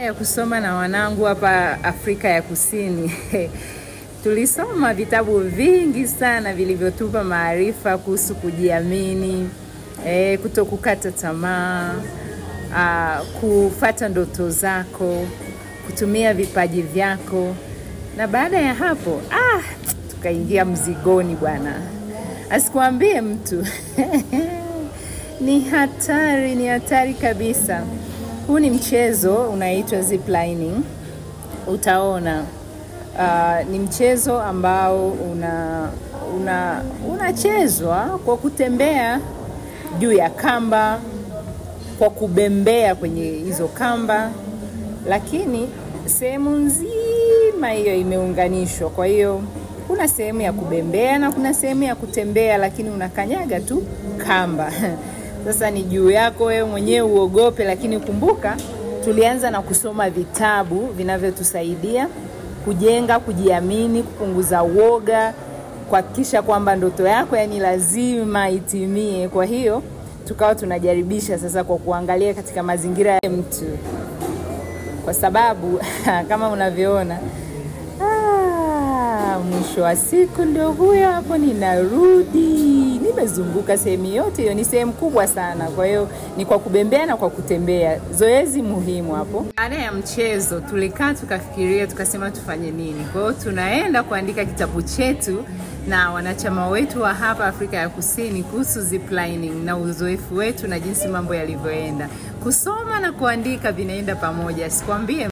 Ya kusoma na wanangu hapa Afrika ya Kusini. Tulisoma vitabu vingi sana vilivyotupa maarifa kuhusu kujiamini, kutokukata tamaa, kufuata ndoto zako, kutumia vipaji vyako. Na baada ya hapo, tukaingia mzigoni bwana. Asikuambie mtu. Ni hatari kabisa. Huu ni mchezo unaitwa ziplining. Utaona ni mchezo ambao unachezwa kwa kutembea juu ya kamba, kwa kubembea kwenye hizo kamba, lakini sehemu nzima hiyo imeunganishwa. Kwa hiyo kuna sehemu ya kubembea na kuna sehemu ya kutembea, lakini unakanyaga tu kamba. Sasa ni juu yako wewe mwenyewe uogope, lakini kumbuka tulianza na kusoma vitabu vinavyotusaidia kujenga, kujiamini, kupunguza uoga, kuhakikisha kwamba ndoto yako lazima itimie. Kwa hiyo tukawa tunajaribisha sasa kwa kuangalia katika mazingira ya mtu. Kwa sababu kama unavyoona, mwisho wa siku ndio huyo hapo ninarudi. Nimezunguka sehemu yote, hiyo ni sehemu kubwa sana. Kwa hiyo ni kwa kubembea na kwa kutembea. Zoezi muhimu hapo. Baada ya mchezo tulikaa tukafikiria, tukasema tufanye nini. Kwa hiyo tunaenda kuandika kitabu chetu na wanachama wetu wa hapa Afrika ya Kusini kuhusu ziplining na uzoefu wetu na jinsi mambo yalivyoenda. Kusoma na kuandika vinaenda pamoja. Sikwambie